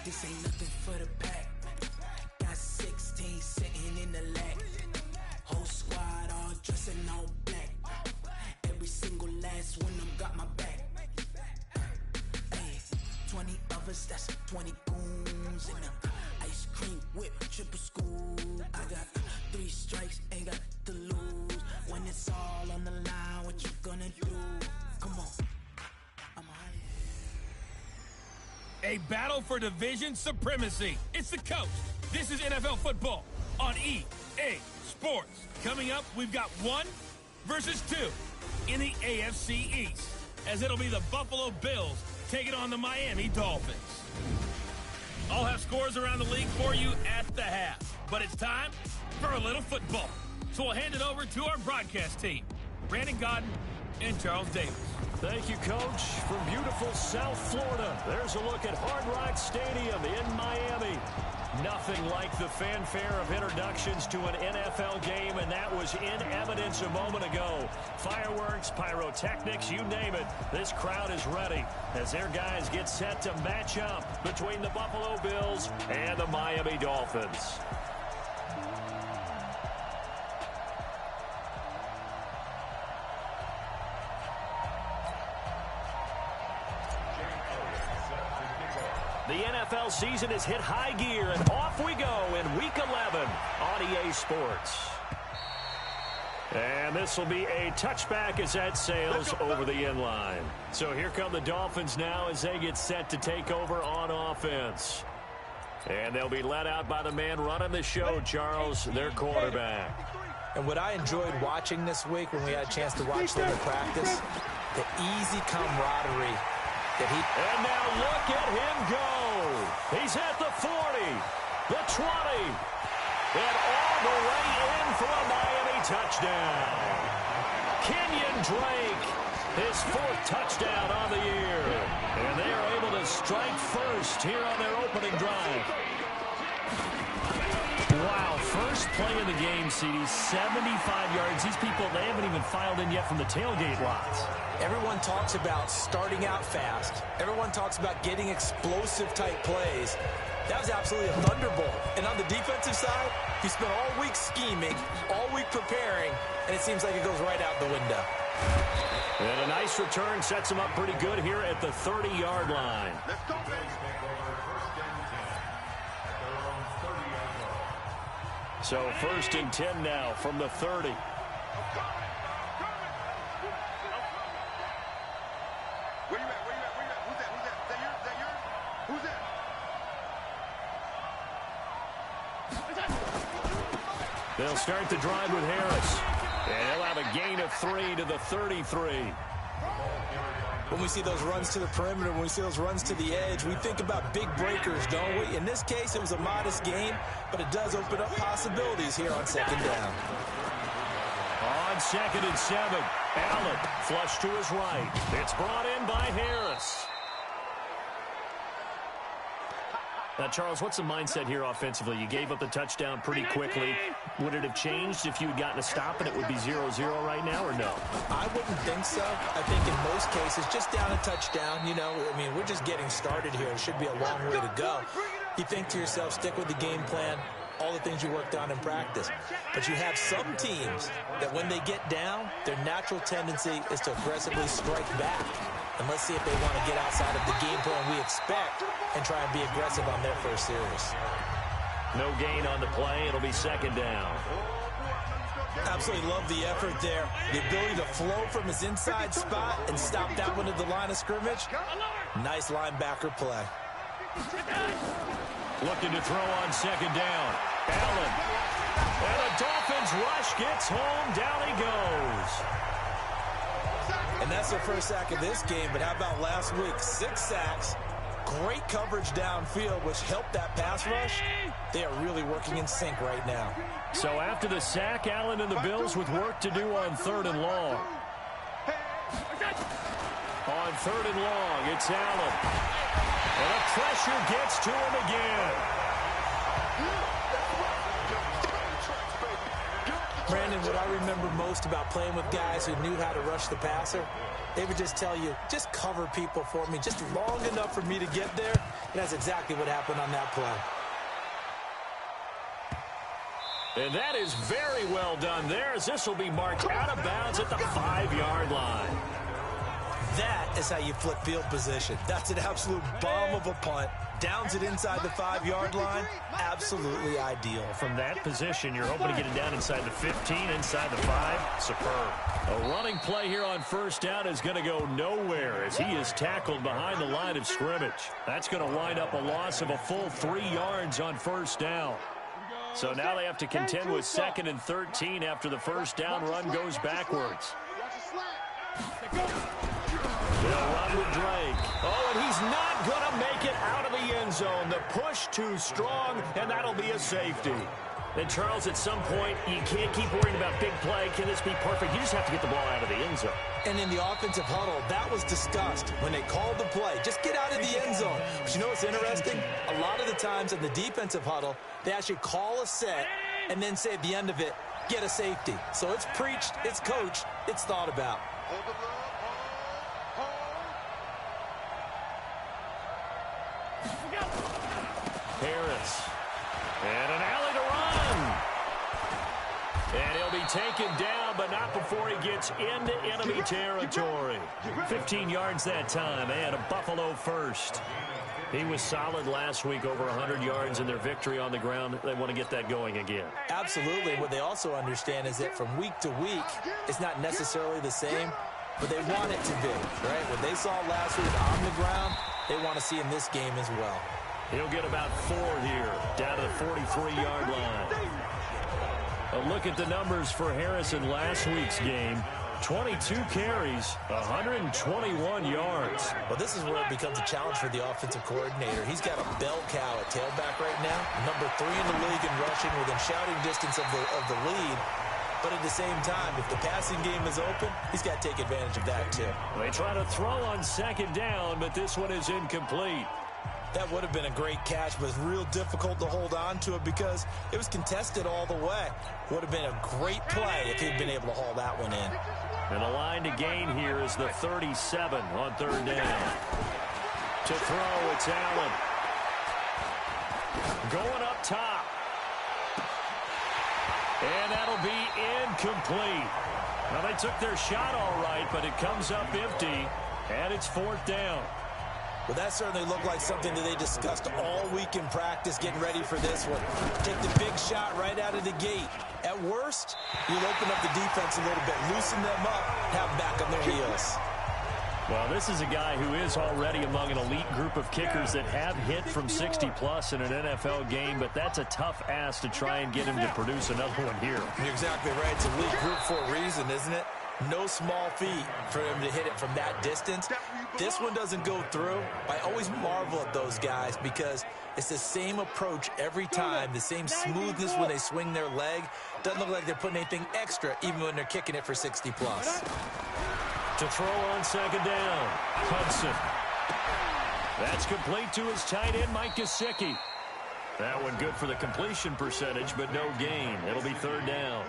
This ain't nothing for the pack. Got 16 sitting in the lag. Whole squad all dressing all black. Every single last one of them got my back. Hey, 20 of us, that's 20 goons in the ice cream whip, triple school. I got 3 strikes, ain't got to lose. When it's all on the line, what you gonna do? Come on, I'm high. A battle for division supremacy. It's the coast. This is NFL football on EA Sports. Coming up, we've got 1 versus 2 in the AFC East, as it'll be the Buffalo Bills taking on the Miami Dolphins. I'll have scores around the league for you at the half, but it's time for a little football. So we'll hand it over to our broadcast team, Brandon Godden and Charles Davis. Thank you, Coach. From beautiful South Florida, there's a look at Hard Rock Stadium in Miami. Nothing like the fanfare of introductions to an NFL game, and that was in evidence a moment ago. Fireworks, pyrotechnics, you name it. This crowd is ready as their guys get set to match up between the Buffalo Bills and the Miami Dolphins. The NFL season has hit high gear, and off we go in Week 11 on EA Sports. And this will be a touchback as that sails over the inline. So here come the Dolphins now as they get set to take over on offense. And they'll be led out by the man running the show, Charles, their quarterback. And what I enjoyed watching this week when we had a chance to watch them in practice, the easy camaraderie. And now look at him go. He's at the 40, the 20, and all the way in for a Miami touchdown. Kenyon Drake, his 4th touchdown on the year. And they are able to strike first here on their opening drive. Wow, first play of the game, CD, 75 yards. These people, they haven't even filed in yet from the tailgate lots. Everyone talks about starting out fast. Everyone talks about getting explosive-type plays. That was absolutely a thunderbolt. And on the defensive side, you spent all week scheming, all week preparing, and it seems like it goes right out the window. And a nice return sets him up pretty good here at the 30-yard line. Let's go, So 1st and 10 now from the 30. Where you at? Where you at? Where you at? Who's that? Who's that? Is that yours? Is that yours? Who's that? They'll start the drive with Harris. And he'll have a gain of 3 to the 33. When we see those runs to the perimeter, when we see those runs to the edge, we think about big breakers, don't we? In this case, it was a modest gain, but it does open up possibilities here on 2nd down. On 2nd and 7, Allen flush to his right. It's brought in by Harris. Now, Charles, what's the mindset here offensively? You gave up the touchdown pretty quickly. Would it have changed if you had gotten a stop and it would be 0-0 right now, or no? I wouldn't think so. I think in most cases, just down a touchdown, you know, I mean, we're just getting started here. It should be a long way to go. You think to yourself, stick with the game plan, all the things you worked on in practice. But you have some teams that when they get down, their natural tendency is to aggressively strike back. And let's see if they want to get outside of the game plan we expect and try and be aggressive on their first series. No gain on the play. It'll be 2nd down. Absolutely love the effort there. The ability to flow from his inside spot and stop that one at the line of scrimmage. Nice linebacker play. Looking to throw on 2nd down. Allen. And the Dolphins rush gets home. Down he goes. And that's their first sack of this game, but how about last week? 6 sacks, great coverage downfield, which helped that pass rush. They are really working in sync right now. So after the sack, Allen and the Bills with work to do on 3rd and long. On 3rd and long, it's Allen. And the pressure gets to him again. Brandon, what I remember most about playing with guys who knew how to rush the passer, they would just tell you, just cover people for me, just long enough for me to get there. And that's exactly what happened on that play. And that is very well done there, as this will be marked out of bounds at the 5-yard line. That is how you flip field position. That's an absolute bomb of a punt. Downs it inside the 5-yard line. Absolutely ideal. From that position, you're hoping to get it down inside the 15, inside the 5. Superb. A running play here on first down is going to go nowhere as he is tackled behind the line of scrimmage. That's going to wind up a loss of a full 3 yards on first down. So now they have to contend with 2nd and 13 after the first down run goes backwards. They'll run with Drake. Oh, and he's not going to make it out of the end zone. The push too strong, and that'll be a safety. And, Charles, at some point, you can't keep worrying about big play. Can this be perfect? You just have to get the ball out of the end zone. And in the offensive huddle, that was discussed when they called the play. Just get out of the end zone. But you know what's interesting? A lot of the times in the defensive huddle, they actually call a set and then say at the end of it, get a safety. So it's preached, it's coached, it's thought about. Harris. And an alley to run. And he'll be taken down, but not before he gets into enemy territory. 15 yards that time, and a Buffalo first. He was solid last week, over 100 yards in their victory on the ground. They want to get that going again. Absolutely. What they also understand is that from week to week, it's not necessarily the same, but they want it to be, right? What they saw last week on the ground, they want to see in this game as well. He'll get about 4 here, down to the 43-yard line. A look at the numbers for Harris in last week's game. 22 carries, 121 yards. Well, this is where it becomes a challenge for the offensive coordinator. He's got a bell cow at tailback right now, number 3 in the league in rushing, within shouting distance of the lead. But at the same time, if the passing game is open, he's got to take advantage of that too. They try to throw on 2nd down, but this one is incomplete. That would have been a great catch, but it's real difficult to hold on to it because it was contested all the way. Would have been a great play if he'd been able to haul that one in. And the line to gain here is the 37 on 3rd down. To throw, it's Allen. Going up top. And that'll be incomplete. Well, they took their shot all right, but it comes up empty, and it's 4th down. Well, that certainly looked like something that they discussed all week in practice, getting ready for this one. Take the big shot right out of the gate. At worst, you'll open up the defense a little bit, loosen them up, have them back on their heels. Well, this is a guy who is already among an elite group of kickers that have hit from 60-plus in an NFL game, but that's a tough ask to try and get him to produce another one here. You're exactly right. It's a elite group for a reason, isn't it? No small feat for him to hit it from that distance. This one doesn't go through. I always marvel at those guys because it's the same approach every time, the same smoothness when they swing their leg. Doesn't look like they're putting anything extra even when they're kicking it for 60-plus. To throw on 2nd down, Hudson. That's complete to his tight end, Mike Gesicki. That one good for the completion percentage, but no gain. It'll be 3rd down.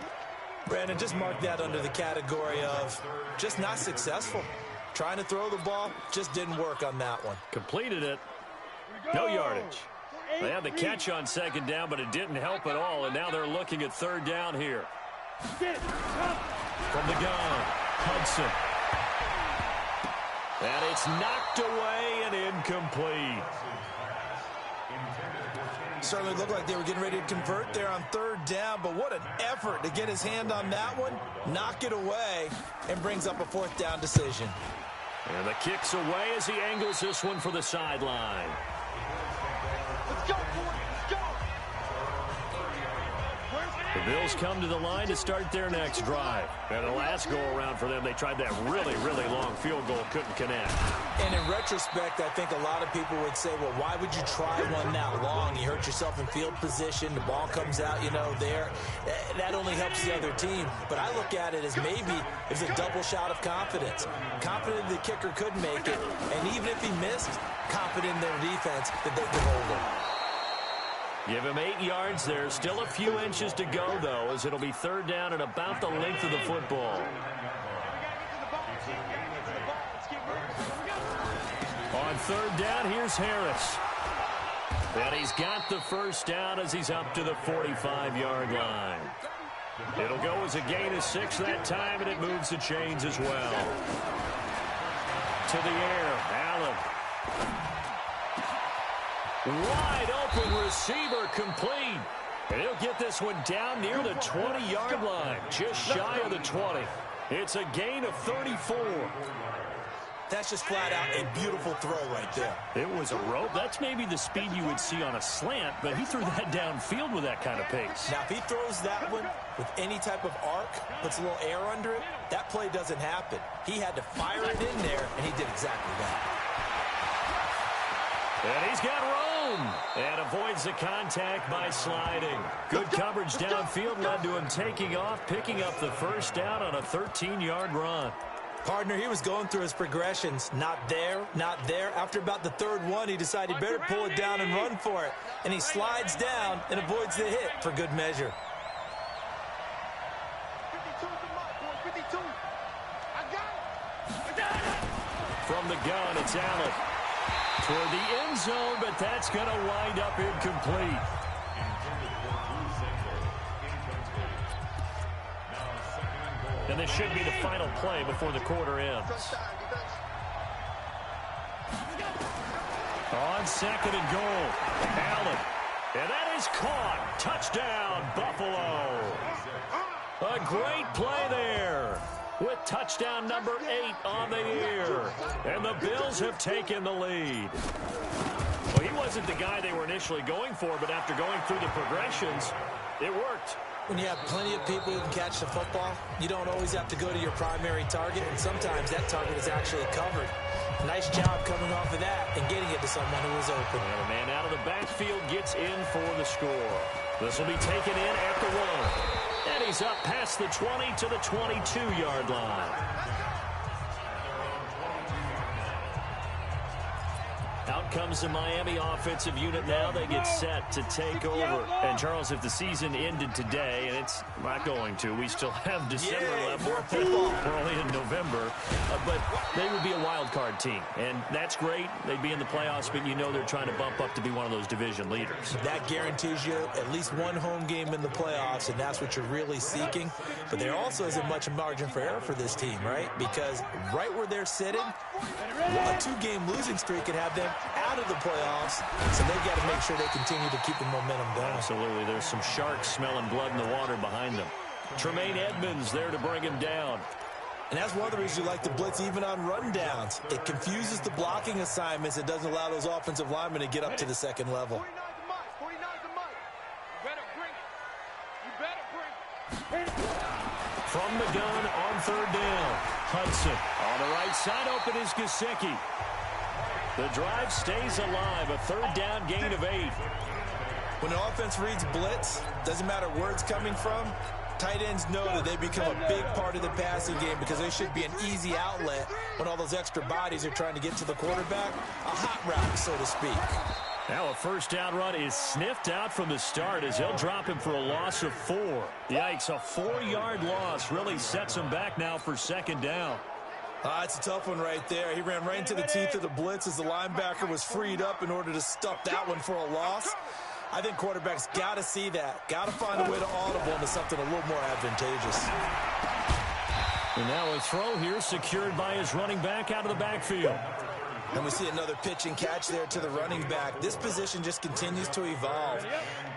Brandon, just mark that under the category of just not successful. Trying to throw the ball, just didn't work on that one. Completed it. No yardage. They had the catch on 2nd down, but it didn't help at all, and now they're looking at 3rd down here. From the gun, Hudson. And it's knocked away and incomplete. Certainly looked like they were getting ready to convert there on 3rd down, but what an effort to get his hand on that one, knock it away, and brings up a 4th down decision. And the kick's away as he angles this one for the sideline. Let's go, boys. Let's go. The Bills come to the line to start their next drive. And the last go-around for them, they tried that really, really long field goal, couldn't connect. And in retrospect, I think a lot of people would say, well, why would you try one that long? You hurt yourself in field position. The ball comes out, there. That only helps the other team. But I look at it as maybe it's a double shot of confidence. Confident the kicker could make it. And even if he missed, confident in their defense that they could hold him. Give him 8 yards there. Still a few inches to go, though, as it'll be third down and about the length of the football. On third down, here's Harris. And he's got the first down as he's up to the 45-yard line. It'll go as a gain of 6 that time, and it moves the chains as well. To the air, Allen. Wide open receiver complete. And he'll get this one down near the 20-yard line, just shy of the 20. It's a gain of 34. That's just flat out a beautiful throw right there. It was a rope. That's maybe the speed you would see on a slant, but he threw that downfield with that kind of pace. Now, if he throws that one with any type of arc, puts a little air under it, that play doesn't happen. He had to fire it in there, and he did exactly that. And he's got room and avoids the contact by sliding. Good coverage downfield led to him taking off, picking up the first down on a 13-yard run. Partner, he was going through his progressions. Not there, not there. After about the third one, he decided he better pull it down and run for it. And he slides down and avoids the hit for good measure. 52 is the mark, boy. 52. I got it. From the gun, it's Allen. Toward the end zone, but that's going to wind up incomplete. And this should be the final play before the quarter ends. On second and goal, Allen. And that is caught. Touchdown, Buffalo. A great play there with touchdown number 8 on the year. And the Bills have taken the lead. Well, he wasn't the guy they were initially going for, but after going through the progressions, it worked. When you have plenty of people who can catch the football, you don't always have to go to your primary target, and sometimes that target is actually covered. Nice job coming off of that and getting it to someone who was open. And a man out of the backfield gets in for the score. This will be taken in at the 1. And he's up past the 20 to the 22-yard line. Out comes the Miami offensive unit now. They get set to take over. And, Charles, if the season ended today, and it's not going to, we still have December left. We're only in November. But they would be a wild card team. And that's great. They'd be in the playoffs, but you know they're trying to bump up to be one of those division leaders. That guarantees you at least one home game in the playoffs, and that's what you're really seeking. But there also isn't much margin for error for this team, right? Because right where they're sitting, a 2-game losing streak could have them out of the playoffs, so they've got to make sure they continue to keep the momentum going. Absolutely. There's some sharks smelling blood in the water behind them. Tremaine Edmonds there to bring him down. And that's one of the reasons you like to blitz even on rundowns. It confuses the blocking assignments. It doesn't allow those offensive linemen to get up to the second level. 49's the mark. 49's the mark. You better bring it. You better bring it. From the gun on third down, Hudson. On the right side, open is Gesicki. The drive stays alive, a third down gain of 8. When an offense reads blitz, doesn't matter where it's coming from, tight ends know that they become a big part of the passing game because they should be an easy outlet when all those extra bodies are trying to get to the quarterback. A hot route, so to speak. Now a first down run is sniffed out from the start as they'll drop him for a loss of 4. Yikes, a 4-yard loss really sets him back now for second down. It's a tough one right there. He ran right into the teeth of the blitz as the linebacker was freed up in order to stuff that one for a loss. I think quarterbacks got to see that. Got to find a way to audible into something a little more advantageous. And now a throw here secured by his running back out of the backfield. And we see another pitch and catch there to the running back. This position just continues to evolve.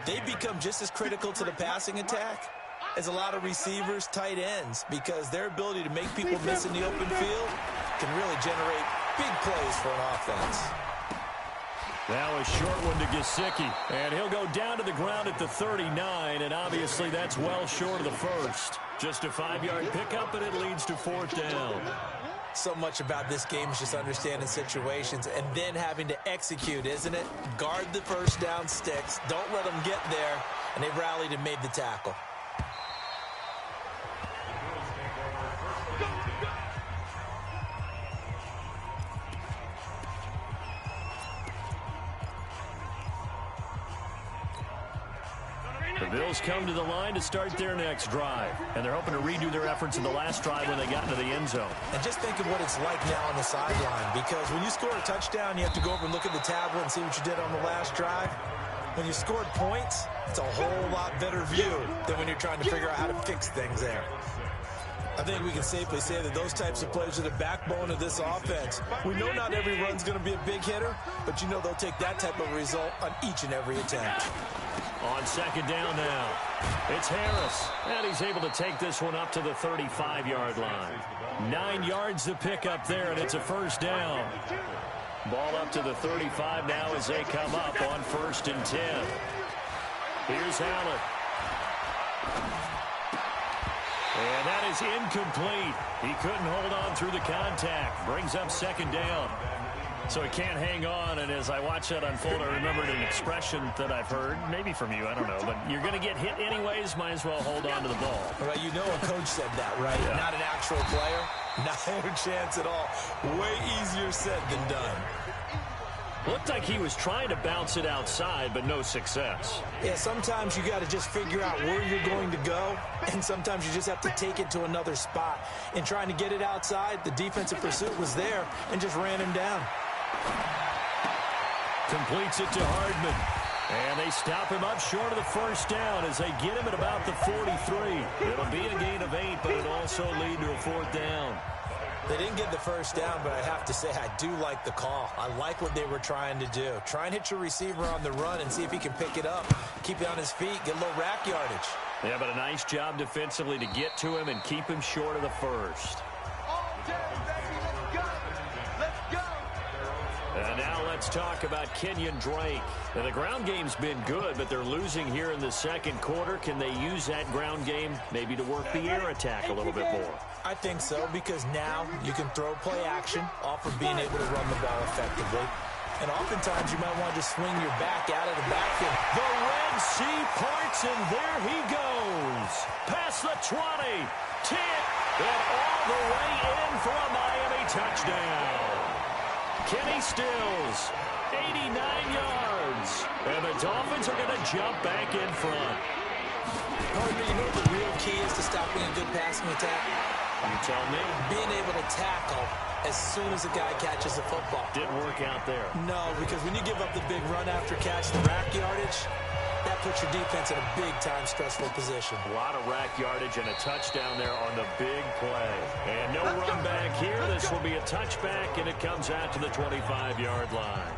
They become just as critical to the passing attack as a lot of receivers, tight ends, because their ability to make people miss in the open field can really generate big plays for an offense. Now a short one to Gesicki, and he'll go down to the ground at the 39, and obviously that's well short of the first. Just a 5-yard pickup, and it leads to fourth down. So much about this game is just understanding situations and then having to execute, isn't it? Guard the first down sticks. Don't let them get there, and they rallied and made the tackle. Bills come to the line to start their next drive. And they're hoping to redo their efforts in the last drive when they got into the end zone. And just think of what it's like now on the sideline. Because when you score a touchdown, you have to go over and look at the tablet and see what you did on the last drive. When you scored points, it's a whole lot better view than when you're trying to figure out how to fix things there. I think we can safely say that those types of plays are the backbone of this offense. We know not every run's going to be a big hitter, but you know they'll take that type of result on each and every attempt. On second down now, it's Harris, and he's able to take this one up to the 35-yard line. 9 yards to pick up there, and it's a first down. Ball up to the 35 now as they come up on 1st and 10. Here's Allen. And that is incomplete. He couldn't hold on through the contact. Brings up second down. So he can't hang on, and as I watch that unfold, I remembered an expression that I've heard, maybe from you, I don't know, but you're going to get hit anyways, might as well hold on to the ball. Right, you know a coach said that, right? Yeah. Not an actual player. Not a chance at all. Way easier said than done. Looked like he was trying to bounce it outside, but no success. Yeah, sometimes you got to just figure out where you're going to go, and sometimes you just have to take it to another spot. In trying to get it outside, the defensive pursuit was there and just ran him down. Completes it to Hardman. And they stop him up short of the first down as they get him at about the 43. It'll be a gain of 8, but it'll also lead to a 4th down. They didn't get the first down, but I have to say I do like the call. I like what they were trying to do. Try and hit your receiver on the run and see if he can pick it up. Keep it on his feet, get a little rack yardage. Yeah, but a nice job defensively to get to him and keep him short of the first. And now let's talk about Kenyon Drake. Now, the ground game's been good, but they're losing here in the second quarter. Can they use that ground game maybe to work the air attack a little bit more? I think so, because now you can throw play action off of being able to run the ball effectively. And oftentimes you might want to just swing your back out of the backfield. The Red Sea parts, and there he goes. Past the 20, 10, and all the way in for a Miami touchdown. Kenny Stills, 89 yards. And the Dolphins are going to jump back in front. Partner, you know what the real key is to stopping a good passing attack? You tell me. Being able to tackle as soon as a guy catches the football. Didn't work out there. No, because when you give up the big run after catch, the rack yardage, that puts your defense in a big-time stressful position. A lot of rack yardage and a touchdown there on the big play. And no run back here. This will be a touchback, and it comes out to the 25-yard line.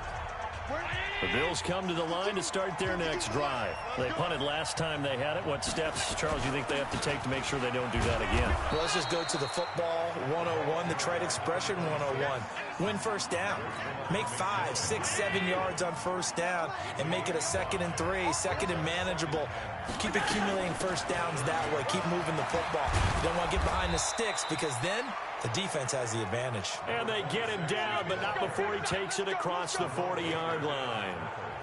The Bills come to the line to start their next drive. They punted last time they had it. What steps, Charles, do you think they have to take to make sure they don't do that again? Well, let's just go to the football 101, the trite expression 101. Win first down. Make 5, 6, 7 yards on first down and make it a 2nd and 3, 2nd and manageable. Keep accumulating first downs that way. Keep moving the football. You don't want to get behind the sticks because then the defense has the advantage. And they get him down, but not before he takes it across the 40-yard line.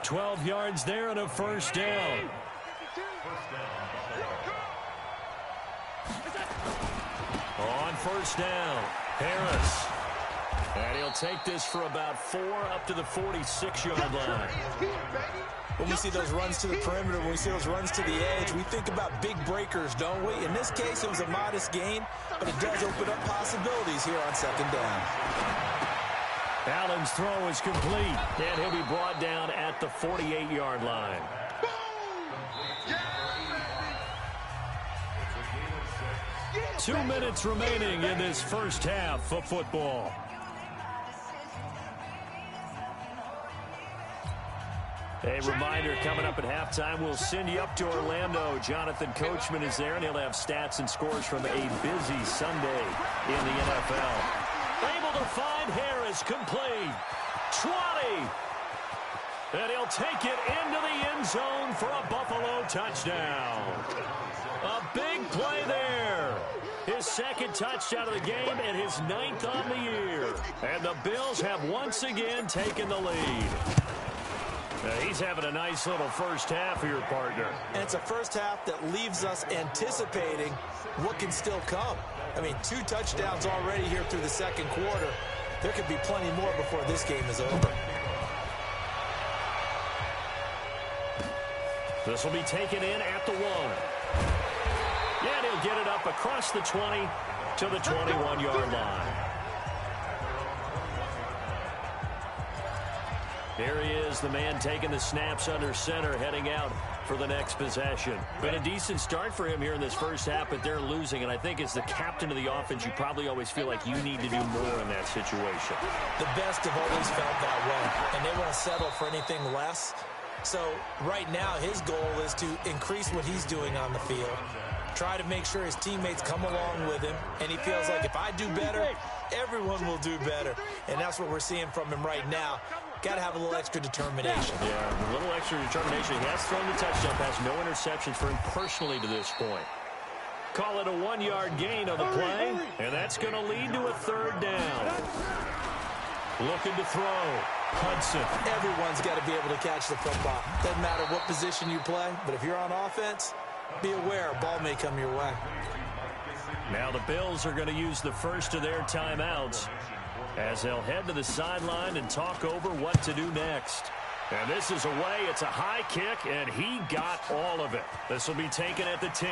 12 yards there and a first down. On first down, Harris. And he'll take this for about 4 up to the 46-yard line. When we see those runs to the perimeter, when we see those runs to the edge, we think about big breakers, don't we? In this case, it was a modest gain, but it does open up possibilities here on second down. Allen's throw is complete, and he'll be brought down at the 48-yard line. 2 minutes remaining in this first half of football. A reminder, coming up at halftime, we'll send you up to Orlando. Jonathan Coachman is there, and he'll have stats and scores from a busy Sunday in the NFL. Able to find Harris, complete. 20. And he'll take it into the end zone for a Buffalo touchdown. A big play there. His 2nd touchdown of the game and his 9th on the year. And the Bills have once again taken the lead. He's having a nice little first half here, partner. And it's a first half that leaves us anticipating what can still come. I mean, 2 touchdowns already here through the second quarter. There could be plenty more before this game is over. This will be taken in at the 1. Yeah, and he'll get it up across the 20 to the 21-yard line. Here he is, the man taking the snaps under center, heading out for the next possession. Been a decent start for him here in this first half, but they're losing. And I think as the captain of the offense, you probably always feel like you need to do more in that situation. The best have always felt that way, and they won't settle for anything less. So right now, his goal is to increase what he's doing on the field, try to make sure his teammates come along with him, and he feels like if I do better, everyone will do better. And that's what we're seeing from him right now. Got to have a little extra determination. Yeah, a little extra determination. He has thrown the touchdown pass, no interceptions for him personally to this point. Call it a 1-yard gain on the play, and that's going to lead to a 3rd down. Looking to throw. Hudson. Everyone's got to be able to catch the football. Doesn't matter what position you play, but if you're on offense, be aware a ball may come your way. Now the Bills are going to use the first of their timeouts as they'll head to the sideline and talk over what to do next. And this is away. It's a high kick, and he got all of it. This will be taken at the 10.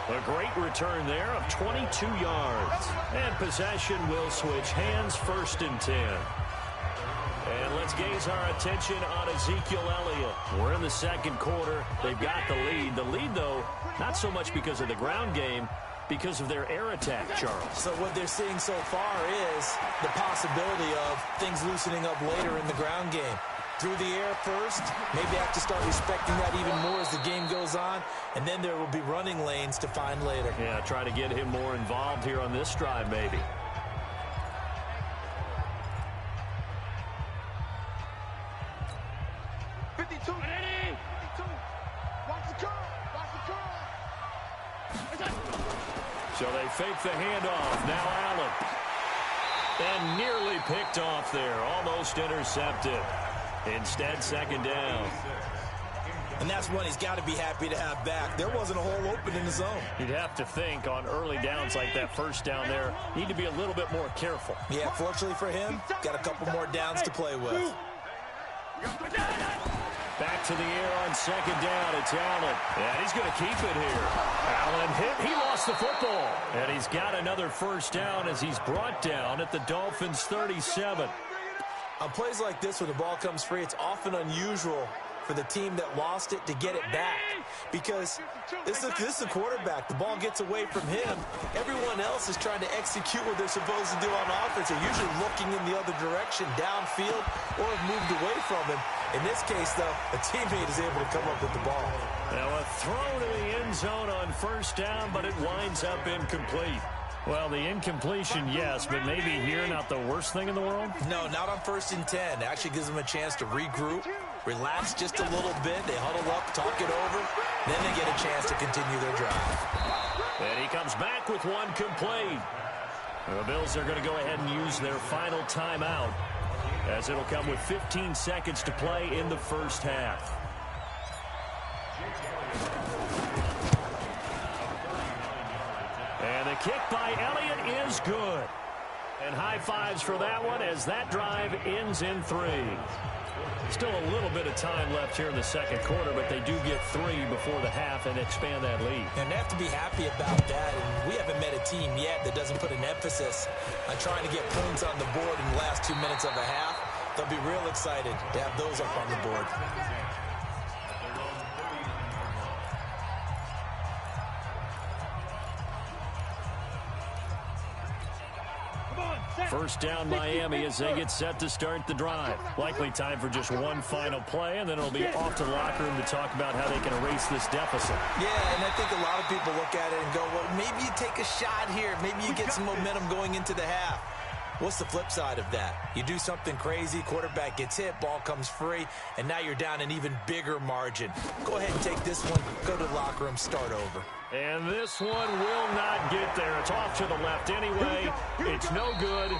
A great return there of 22 yards. And possession will switch hands, 1st and 10. And let's gaze our attention on Ezekiel Elliott. We're in the second quarter. They've got the lead. The lead, though, not so much because of the ground game, because of their air attack, Charles. So what they're seeing so far is the possibility of things loosening up later in the ground game. Through the air first, maybe have to start respecting that even more as the game goes on, and then there will be running lanes to find later. Yeah, try to get him more involved here on this drive, maybe. So they fake the handoff. Now Allen. And nearly picked off there. Almost intercepted. Instead, 2nd down. And that's one he's got to be happy to have back. There wasn't a hole open in the zone. You'd have to think on early downs like that 1st down there, need to be a little bit more careful. Yeah, fortunately for him, got a couple more downs to play with. Back to the air on 2nd down. It's Allen. And he's going to keep it here. Allen hit. He lost the football. And he's got another 1st down as he's brought down at the Dolphins' 37. On plays like this where the ball comes free, it's often unusual for the team that lost it to get it back. Because this is a quarterback. The ball gets away from him. Everyone else is trying to execute what they're supposed to do on offense. They're usually looking in the other direction, downfield, or have moved away from him. In this case, though, a teammate is able to come up with the ball. Now a throw to the end zone on 1st down, but it winds up incomplete. Well, the incompletion, yes, but maybe here not the worst thing in the world? No, not on 1st and 10. It actually gives them a chance to regroup, relax just a little bit. They huddle up, talk it over. Then they get a chance to continue their drive. And he comes back with one complete. The Bills are going to go ahead and use their final timeout, as it'll come with 15 seconds to play in the 1st half. And the kick by Elliott is good. And high fives for that one as that drive ends in 3. Still a little bit of time left here in the second quarter, but they do get 3 before the half and expand that lead. And they have to be happy about that. And we haven't met a team yet that doesn't put an emphasis on trying to get points on the board in the last 2 minutes of a half. They'll be real excited to have those up on the board. First down Miami as they get set to start the drive. Likely time for just one final play, and then it'll be off to the locker room to talk about how they can erase this deficit. Yeah, and I think a lot of people look at it and go, well, maybe you take a shot here. Maybe you get some momentum going into the half. What's the flip side of that? You do something crazy, quarterback gets hit, ball comes free, and now you're down an even bigger margin. Go ahead and take this one, go to the locker room, start over. And this one will not get there. It's off to the left anyway. It's no good.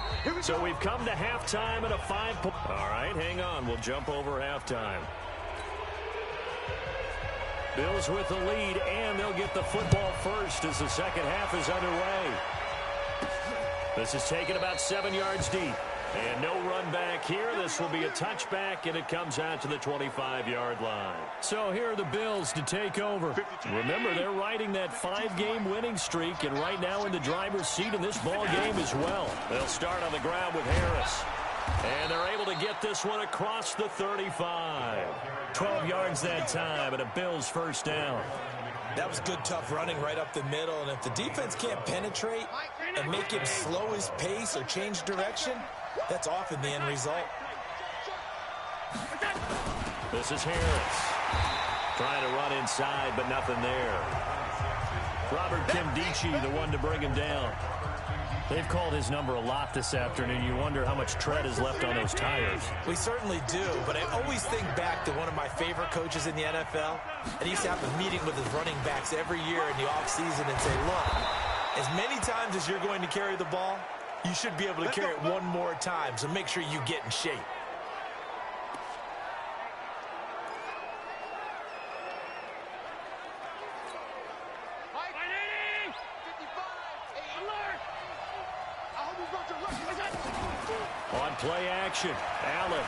So we've come to halftime at a 5-point. All right, hang on. We'll jump over halftime. Bills with the lead, and they'll get the football first as the second half is underway. This is taken about 7 yards deep. And no run back back here. This will be a touchback, and it comes out to the 25-yard line. So here are the Bills to take over. Remember, they're riding that 5-game winning streak, and right now in the driver's seat in this ball game as well. They'll start on the ground with Harris. And they're able to get this one across the 35. 12 yards that time, and a Bills first down. That was good, tough running right up the middle. And if the defense can't penetrate and make him slow his pace or change direction, that's often the end result. This is Harris. Trying to run inside, but nothing there. Robert Kimdichie, the one to bring him down. They've called his number a lot this afternoon. You wonder how much tread is left on those tires. We certainly do, but I always think back to one of my favorite coaches in the NFL. And he used to have a meeting with his running backs every year in the offseason and say, look, as many times as you're going to carry the ball, you should be able to carry it one more time, so make sure you get in shape. On play action, Allen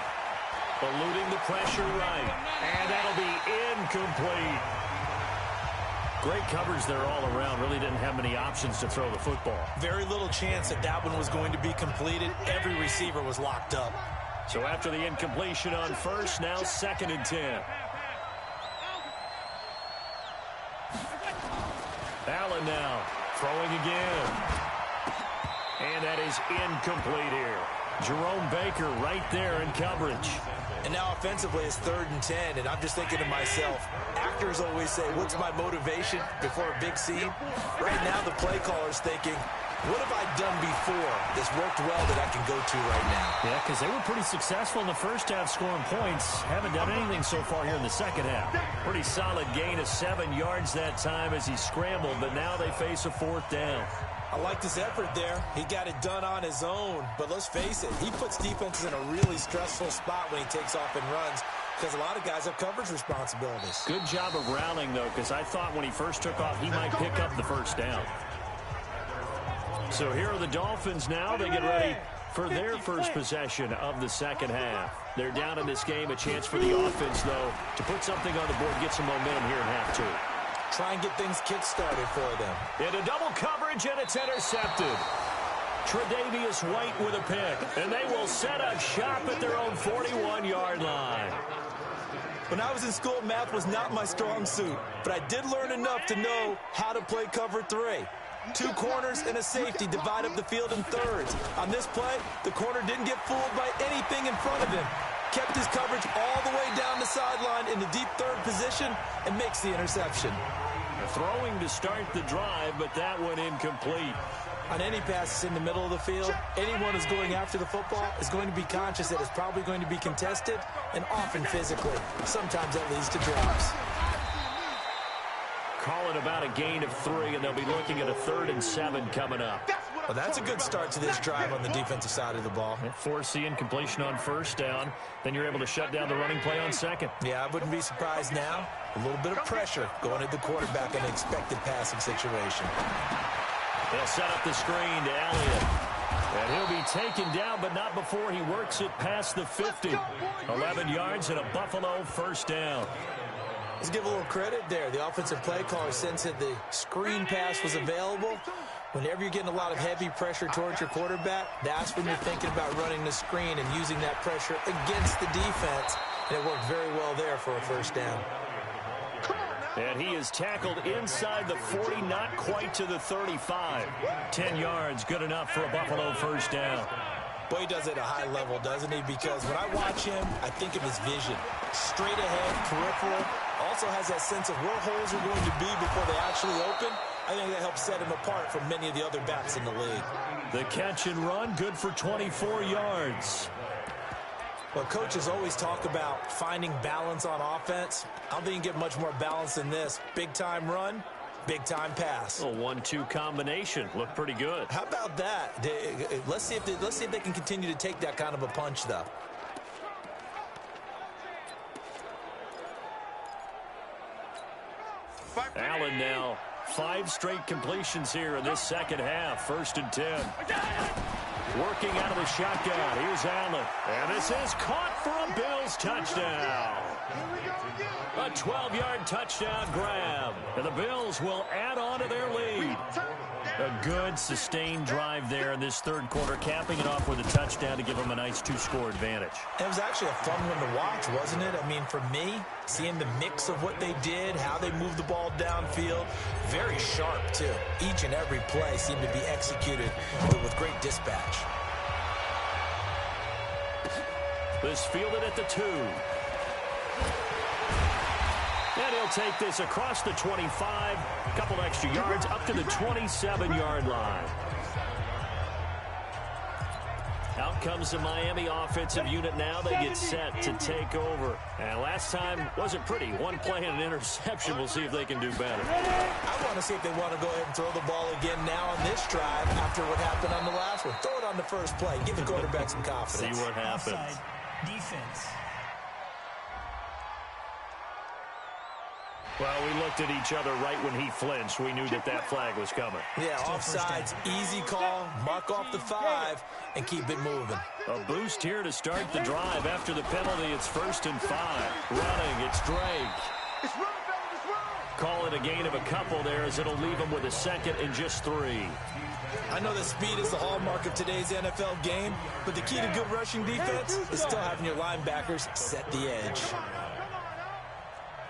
eluding the pressure right, and that'll be incomplete. Great coverage there all around. Really didn't have many options to throw the football. Very little chance that that one was going to be completed. Every receiver was locked up. So after the incompletion on first, now 2nd and 10. Allen now throwing again. And that is incomplete here. Jerome Baker right there in coverage. And now offensively it's 3rd and 10, and I'm just thinking to myself, actors always say, what's my motivation before a big scene? Right now the play caller's thinking, what have I done before that's worked well that I can go to right now? Yeah, because they were pretty successful in the first half scoring points. Haven't done anything so far here in the second half. Pretty solid gain of 7 yards that time as he scrambled, but now they face a 4th down. I liked his effort there. He got it done on his own. But let's face it, he puts defenses in a really stressful spot when he takes off and runs because a lot of guys have coverage responsibilities. Good job of rallying, though, because I thought when he first took off, he might pick up the first down. So here are the Dolphins now. They get ready for their first possession of the second half. They're down in this game. A chance for the offense, though, to put something on the board, get some momentum here in half 2. Try and get things kick-started for them. Into double coverage, and it's intercepted. Tre'Davious White with a pick, and they will set up shop at their own 41-yard line. When I was in school, math was not my strong suit, but I did learn enough to know how to play cover 3. 2 corners and a safety divide up the field in thirds. On this play, the corner didn't get fooled by anything in front of him. Kept his coverage all the way down the sideline in the deep 3rd position and makes the interception. Throwing to start the drive, but that one incomplete. On any passes in the middle of the field, anyone who's going after the football is going to be conscious that it's probably going to be contested and often physically. Sometimes that leads to drops. Calling about a gain of 3, and they'll be looking at a 3rd and 7 coming up. Well, that's a good start to this drive on the defensive side of the ball. Force the incompletion on first down. Then you're able to shut down the running play on second. Yeah, I wouldn't be surprised now. A little bit of pressure going at the quarterback in an expected passing situation. They'll set up the screen to Elliott. And he'll be taken down, but not before he works it past the 50. 11 yards and a Buffalo first down. Let's give a little credit there. The offensive play caller sensed that the screen pass was available. Whenever you're getting a lot of heavy pressure towards your quarterback, that's when you're thinking about running the screen and using that pressure against the defense. And it worked very well there for a first down. And he is tackled inside the 40, not quite to the 35. 10 yards, good enough for a Buffalo first down. Boy, he does it at a high level, doesn't he? Because when I watch him, I think of his vision. Straight ahead, peripheral. Also has that sense of where holes are going to be before they actually open. I think that helps set him apart from many of the other backs in the league. The catch and run, good for 24 yards. Well, coaches always talk about finding balance on offense. I don't think you can get much more balance than this. Big-time run, big-time pass. A 1-2 combination. Looked pretty good. How about that? Let's see if they can continue to take that kind of a punch, though. Allen now 5 straight completions here in this second half. 1st and 10. Working out of the shotgun. Here's Allen. And this is caught for a Bills touchdown. A 12-yard touchdown grab. And the Bills will add on to their lead. A good, sustained drive there in this third quarter, capping it off with a touchdown to give them a nice 2-score advantage. It was actually a fun one to watch, wasn't it? I mean, for me, seeing the mix of what they did, how they moved the ball downfield, very sharp, too. Each and every play seemed to be executed with great dispatch. This fielded at the 2. And he'll take this across the 25, a couple extra yards, up to the 27-yard line. Out comes the Miami offensive unit now. They get set to take over. And last time wasn't pretty. One play and an interception. We'll see if they can do better. I want to see if they want to go ahead and throw the ball again now on this drive after what happened on the last one. Throw it on the first play. Give the quarterback some confidence. See what happens. Offside defense. Well, we looked at each other right when he flinched. We knew that that flag was coming. Yeah, offsides, easy call, mark off the 5, and keep it moving. A boost here to start the drive. After the penalty, it's 1st and 5. Running, it's Drake. It's run, fellas, it's run. Call it a gain of a couple there as it'll leave him with a 2nd and just 3. I know that speed is the hallmark of today's NFL game, but the key to good rushing defense is still having your linebackers set the edge.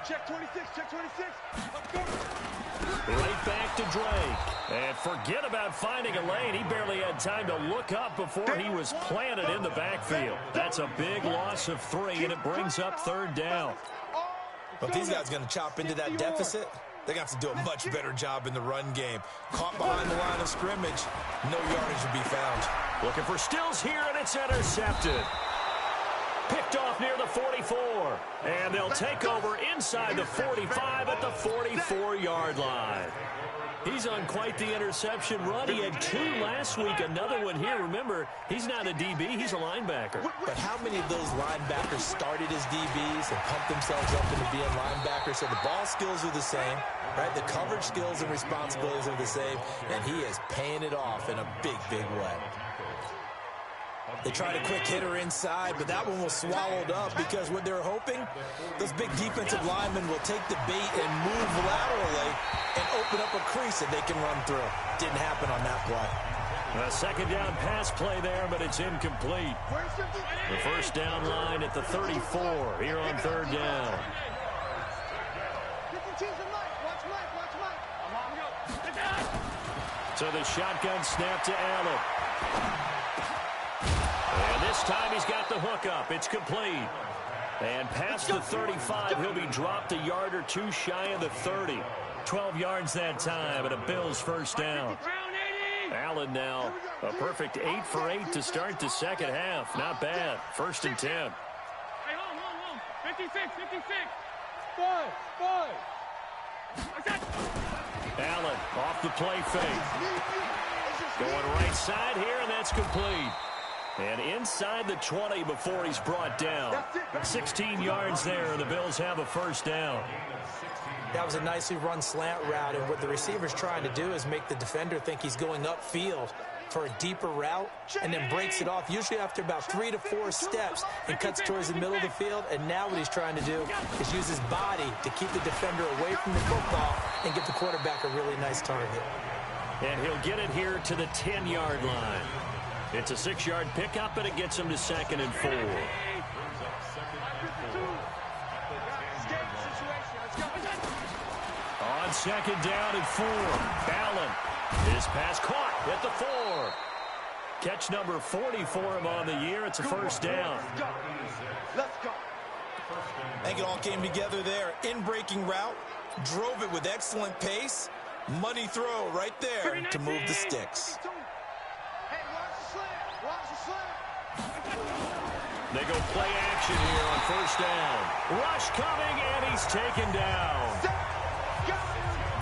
Check 26, check 26. Let's go. Right back to Drake. And forget about finding a lane. He barely had time to look up before he was planted in the backfield. That's a big loss of 3, and it brings up 3rd down. But these guys are going to chop into that deficit. They're going to have to do a much better job in the run game. Caught behind the line of scrimmage, no yardage will be found. Looking for Stills here, and it's intercepted. Picked off near the 44. And they'll take over inside the 45 at the 44-yard line. He's on quite the interception run. He had 2 last week, another one here. Remember, he's not a DB, he's a linebacker. But how many of those linebackers started as DBs and pumped themselves up into being linebackers? So the ball skills are the same, right? The coverage skills and responsibilities are the same, and he is paying it off in a big, big way. They tried a quick hitter inside, but that one was swallowed up because what they're hoping, those big defensive linemen will take the bait and move laterally and open up a crease that they can run through. Didn't happen on that play. A 2nd down pass play there, but it's incomplete. The 1st down line at the 34 here on 3rd down. So the shotgun snap to Allen. And this time he's got the hook up. It's complete. And past the 35, he'll be dropped a yard or 2 shy of the 30. 12 yards that time, and a Bills 1st down. Allen now a perfect 8 for 8 to start the second half. Not bad. 1st and 10. Hey, home. 56, 56. 5. Allen off the play fake. Going right side here, and that's complete. And inside the 20 before he's brought down. 16 yards there, and the Bills have a 1st down. That was a nicely run slant route, and what the receiver's trying to do is make the defender think he's going upfield for a deeper route and then breaks it off, usually after about 3 to 4 steps, and cuts towards the middle of the field. And now what he's trying to do is use his body to keep the defender away from the football and get the quarterback a really nice target. And he'll get it here to the 10-yard line. It's a 6-yard pickup, and it gets him to 2nd and 4. On 2nd down and 4. Allen. His pass caught at the 4. Catch number 40 for him on the year. It's a 1st down. Let's go. I think it all came together there. In-breaking route, drove it with excellent pace. Money throw right there to move the sticks. They go play action here on 1st down. Rush coming, and he's taken down.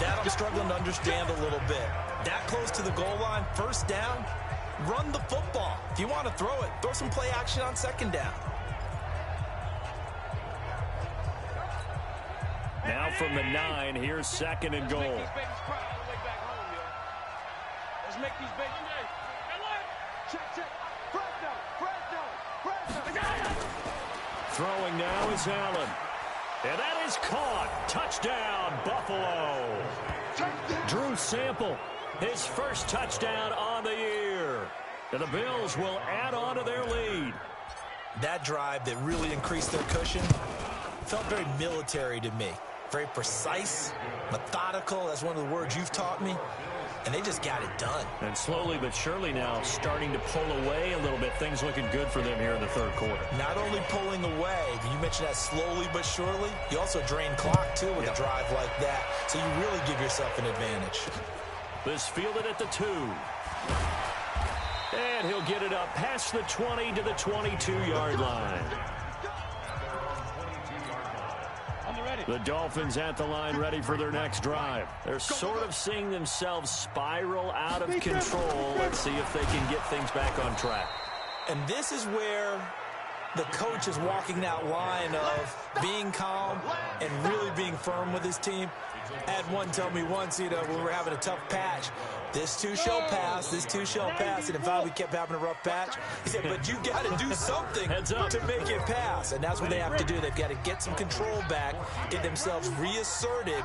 That I'm struggling to understand a little bit. That close to the goal line, 1st down, run the football. If you want to throw it, throw some play action on 2nd down. Now from the 9, here's 2nd and goal. Let's make these babies. Check. Throwing now is Allen. And that is caught. Touchdown, Buffalo. Drew Sample, his first touchdown on the year. And the Bills will add on to their lead. That drive that really increased their cushion felt very military to me. Very precise, methodical. That's one of the words you've taught me. And they just got it done. And slowly but surely now starting to pull away a little bit. Things looking good for them here in the third quarter. Not only pulling away, but you mentioned that slowly but surely. You also drain clock, too, with a drive like that. So you really give yourself an advantage. This fielded at the 2. And he'll get it up past the 20 to the 22-yard line. The Dolphins at the line ready for their next drive. They're sort of seeing themselves spiral out of control. Let's see if they can get things back on track. And this is where the coach is walking that line of being calm and really being firm with his team. I had one tell me once, when we were having a tough patch, this too shall pass, this too shall pass. And in fact, we kept having a rough patch. He said, but you got to do something to make it pass. And that's what they have to do. They've got to get some control back, get themselves reasserted,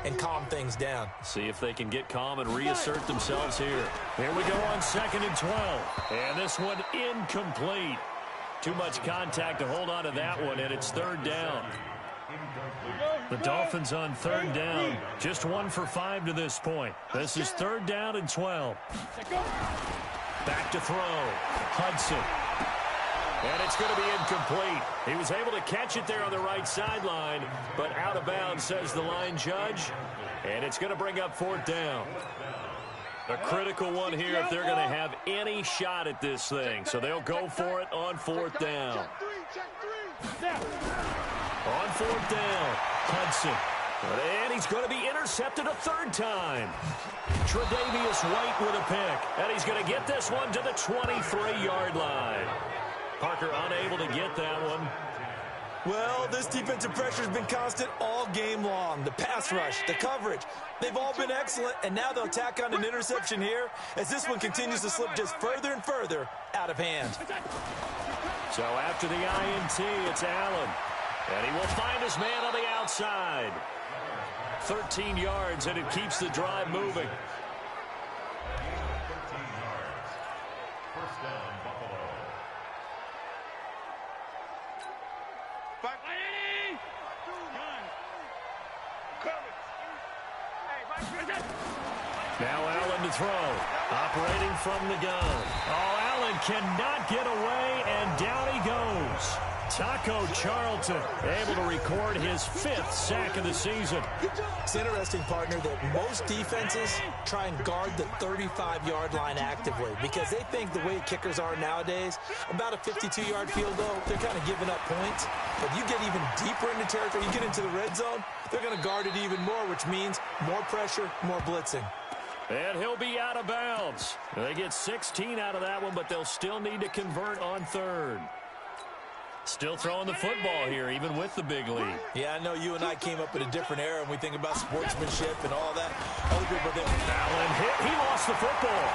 and calm things down. See if they can get calm and reassert themselves here. Here we go on 2nd and 12. And this one incomplete. Too much contact to hold on to that one, and it's 3rd down. The Dolphins on 3rd down. Just 1 for 5 to this point. This is 3rd down and 12. Back to throw. Hudson. And it's going to be incomplete. He was able to catch it there on the right sideline, but out of bounds, says the line judge. And it's going to bring up 4th down. A critical one here if they're going to have any shot at this thing. So they'll go for it on 4th down. On 4th down, Hudson. And he's going to be intercepted a 3rd time. Tre'Davious White with a pick. And he's going to get this one to the 23-yard line. Parker unable to get that one. Well, this defensive pressure has been constant all game long. The pass rush, the coverage, they've all been excellent, and now they'll tack on an interception here as this one continues to slip just further and further out of hand. So after the INT, it's Allen, and he will find his man on the outside. 13 yards, and it keeps the drive moving. Now Allen to throw. Operating from the gun. Oh, Allen cannot get away, and down he goes. Taco Charlton able to record his 5th sack of the season. It's interesting, partner, that most defenses try and guard the 35-yard line actively because they think the way kickers are nowadays, about a 52-yard field goal, they're kind of giving up points. But you get even deeper into territory, you get into the red zone, they're going to guard it even more, which means more pressure, more blitzing. And he'll be out of bounds. They get 16 out of that one, but they'll still need to convert on 3rd. Still throwing the football here, even with the big lead. Yeah, I know you and I came up in a different era, and we think about sportsmanship and all that. Other people think, Allen hit. He lost the football.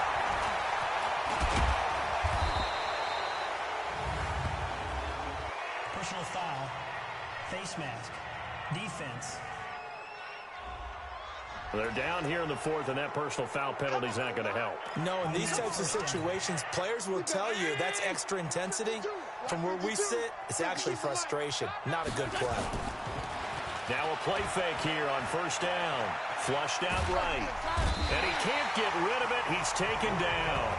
Personal foul, face mask, defense. They're down here in the 4th, and that personal foul penalty is not going to help. No, in these types of situations, players will tell you that's extra intensity. From where we sit, it's actually frustration, not a good play. Now a play fake here on 1st down. Flushed out right. And he can't get rid of it. He's taken down.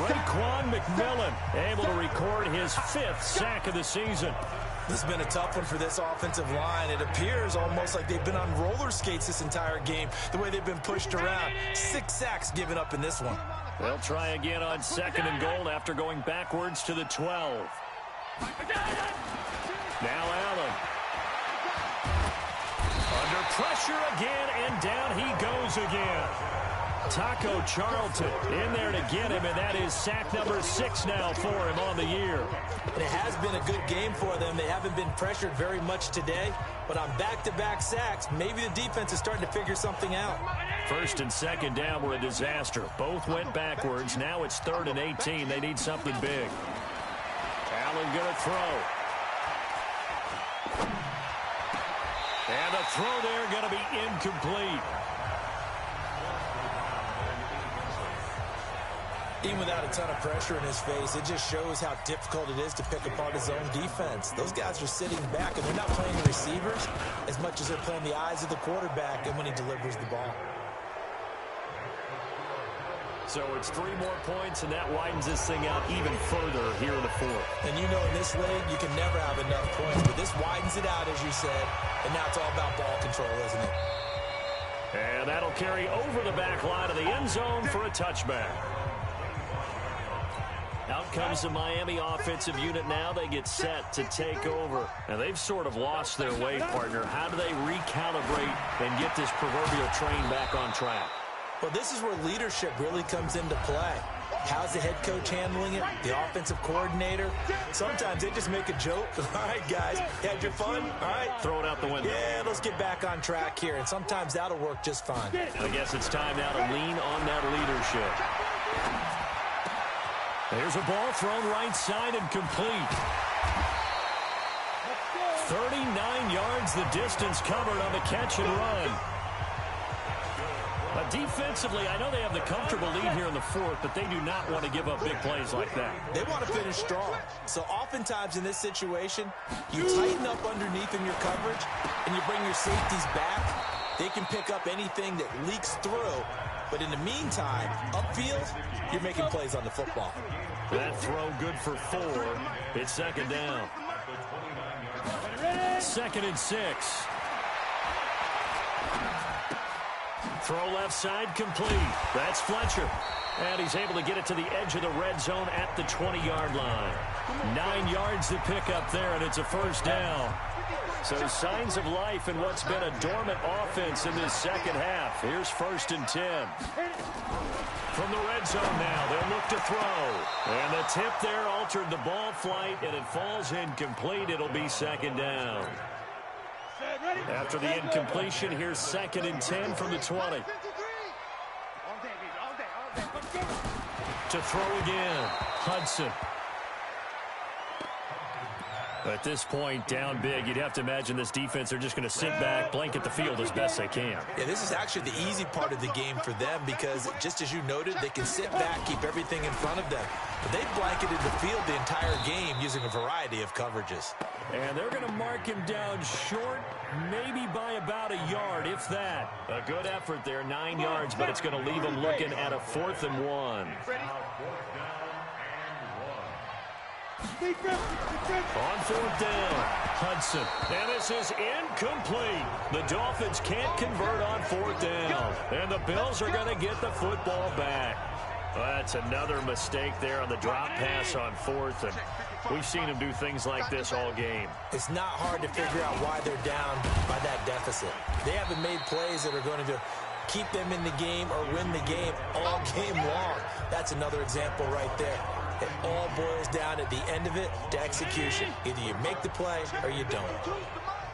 Raekwon McMillan able to record his 5th sack of the season. This has been a tough one for this offensive line. It appears almost like they've been on roller skates this entire game, the way they've been pushed around. 6 sacks given up in this one. They'll try again on 2nd and goal after going backwards to the 12. Now Allen. Under pressure again, and down he goes again. Taco Charlton in there to get him, and that is sack number 6 now for him on the year. And it has been a good game for them. They haven't been pressured very much today, but on back-to-back sacks, maybe the defense is starting to figure something out. First and second down were a disaster. Both went backwards. Now it's 3rd and 18. They need something big. Allen going to throw. And the throw there going to be incomplete. Even without a ton of pressure in his face, it just shows how difficult it is to pick apart his own defense. Those guys are sitting back, and they're not playing the receivers as much as they're playing the eyes of the quarterback and when he delivers the ball. So it's 3 more points, and that widens this thing out even further here in the 4th. And you know in this league, you can never have enough points, but this widens it out, as you said, and now it's all about ball control, isn't it? And that'll carry over the back line of the end zone for a touchback. Out comes the Miami offensive unit now. They get set to take over. Now, they've sort of lost their way, partner. How do they recalibrate and get this proverbial train back on track? Well, this is where leadership really comes into play. How's the head coach handling it? The offensive coordinator? Sometimes they just make a joke. All right, guys, had your fun? All right. Throw it out the window. Yeah, let's get back on track here. And sometimes that'll work just fine. And I guess it's time now to lean on that leadership. There's a ball thrown right side and complete. 39 yards the distance covered on the catch and run. But defensively, I know they have the comfortable lead here in the 4th, but they do not want to give up big plays like that. They want to finish strong. So oftentimes in this situation, you tighten up underneath in your coverage, and you bring your safeties back. They can pick up anything that leaks through. But in the meantime, upfield, you're making plays on the football. That throw good for 4. It's second down. 2nd and 6. Throw left side complete. That's Fletcher. And he's able to get it to the edge of the red zone at the 20-yard line. 9 yards to pick up there, and it's a first down. So signs of life in what's been a dormant offense in this second half. Here's 1st and 10. From the red zone now, they'll look to throw. And the tip there altered the ball flight, and it falls incomplete. It'll be second down. After the incompletion, here's 2nd and 10 from the 20. To throw again, Hudson. At this point, down big, you'd have to imagine this defense are just going to sit back, blanket the field as best they can. Yeah, this is actually the easy part of the game for them because, just as you noted, they can sit back, keep everything in front of them. But they've blanketed the field the entire game using a variety of coverages. And they're going to mark him down short, maybe by about a yard, if that. A good effort there, 9 yards, but it's going to leave them looking at a 4th and 1. On 4th down, Hudson. And this is incomplete. The Dolphins can't convert on 4th down. And the Bills are going to get the football back. Well, that's another mistake there on the drop pass on 4th. And we've seen him do things like this all game. It's not hard to figure out why they're down by that deficit. They haven't made plays that are going to keep them in the game or win the game all game long. That's another example right there. It all boils down at the end of it to execution. Either you make the play or you don't.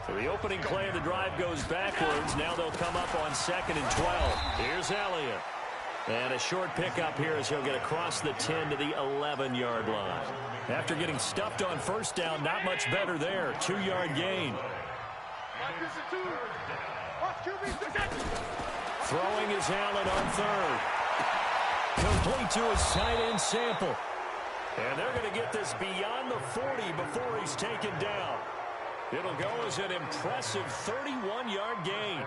So the opening play of the drive goes backwards. Now they'll come up on 2nd and 12. Here's Elliott. And a short pickup here as he'll get across the 10 to the 11-yard line. After getting stuffed on 1st down, not much better there. 2-yard gain. Throwing is Allen on 3rd. Complete to his tight end Sample. And they're going to get this beyond the 40 before he's taken down. It'll go as an impressive 31-yard gain.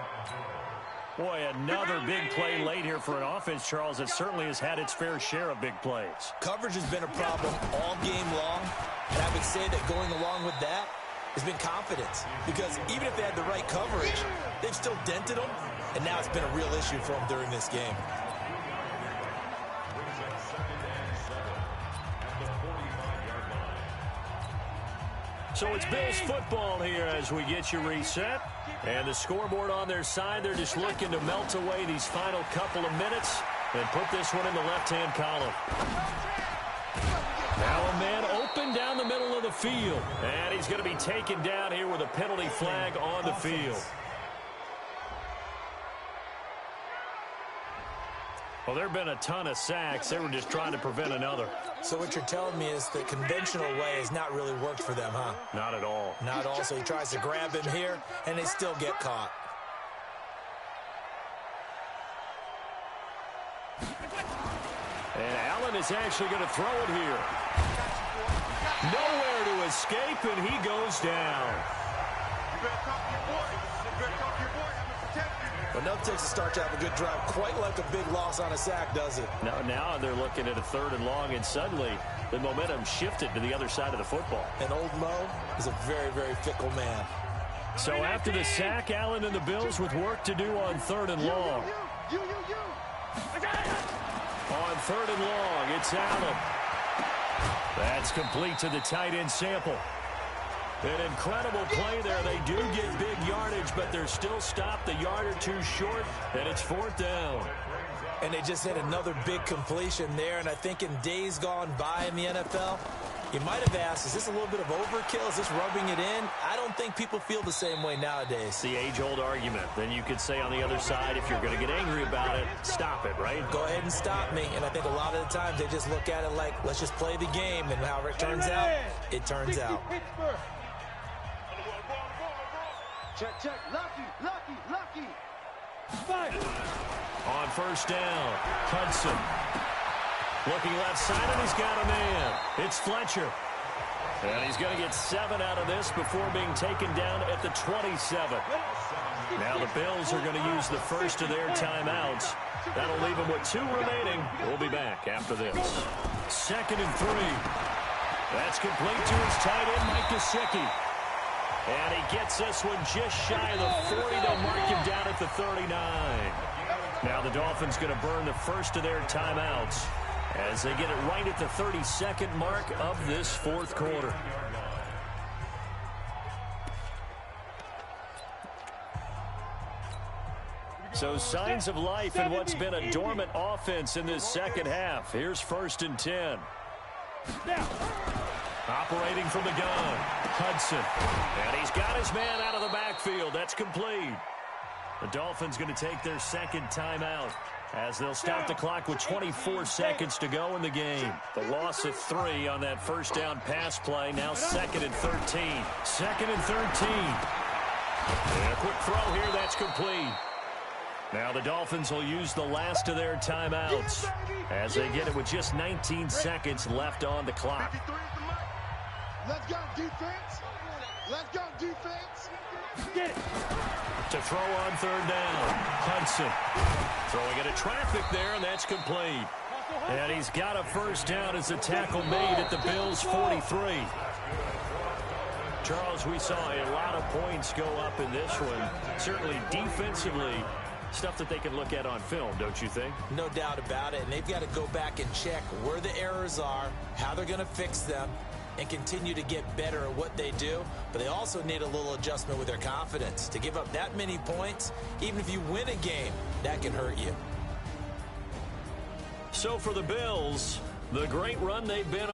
Boy, another big play late here for an offense, Charles, that certainly has had its fair share of big plays. Coverage has been a problem all game long, and I would say that going along with that has been confidence. Because even if they had the right coverage, they've still dented them, and now it's been a real issue for them during this game. So it's Bills football here as we get you reset. And the scoreboard on their side, they're just looking to melt away these final couple of minutes. and put this one in the left-hand column. Now a man open down the middle of the field. And he's going to be taken down here with a penalty flag on the field. Well, there have been a ton of sacks. They were just trying to prevent another. So what you're telling me is the conventional way has not really worked for them, huh? Not at all. Not at all. So he tries to grab him here, and they still get caught. And Allen is actually going to throw it here. Nowhere to escape, and he goes down. You better talk to your boy. You better talk to your boy. I'm going to protect you. Enough takes to start to have a good drive. Quite like a big loss on a sack, does it? Now they're looking at a 3rd and long, and suddenly the momentum shifted to the other side of the football. And old Mo is a very, very fickle man. So after the sack, Allen and the Bills with work to do on 3rd and long. On 3rd and long, it's Allen. That's complete to the tight end Sample. An incredible play there. They do get big yardage, but they're still stopped a yard or two short, and it's 4th down. And they just had another big completion there, and I think in days gone by in the NFL, you might have asked, is this a little bit of overkill? Is this rubbing it in? I don't think people feel the same way nowadays. It's the age-old argument. Then you could say on the other side, if you're going to get angry about it, stop it, right? Go ahead and stop me. And I think a lot of the times they just look at it like, let's just play the game, and however it turns out, it turns out. Check. Lucky. Fire. On 1st down, Hudson. Looking left side, and he's got a man. It's Fletcher. And he's going to get 7 out of this before being taken down at the 27. Now the Bills are going to use the first of their timeouts. That'll leave them with 2 remaining. We'll be back after this. 2nd and 3. That's complete to his tight end, Mike Gesicki. And he gets this one just shy of the 40. They'll mark him down at the 39. Now the Dolphins going to burn the first of their timeouts as they get it right at the 32nd mark of this 4th quarter. So signs of life in what's been a dormant offense in this second half. Here's 1st and 10. Operating from the gun, Hudson. And he's got his man out of the backfield. That's complete. The Dolphins going to take their 2nd timeout as they'll stop the clock with 24 seconds to go in the game. The loss of 3 on that 1st down pass play. Now 2nd and 13. 2nd and 13. And a quick throw here. That's complete. Now the Dolphins will use the last of their timeouts as they get it with just 19 seconds left on the clock. Let's go, defense. Let's go, defense. Get it. To throw on 3rd down. Hudson throwing into traffic there, and that's complete. And he's got a 1st down as the tackle made at the Bills' 43. Charles, we saw a lot of points go up in this one. Certainly defensively, stuff that they can look at on film, don't you think? No doubt about it. And they've got to go back and check where the errors are, how they're going to fix them, and continue to get better at what they do. But they also need a little adjustment with their confidence. To give up that many points, even if you win a game, that can hurt you. So for the Bills, the great run they've been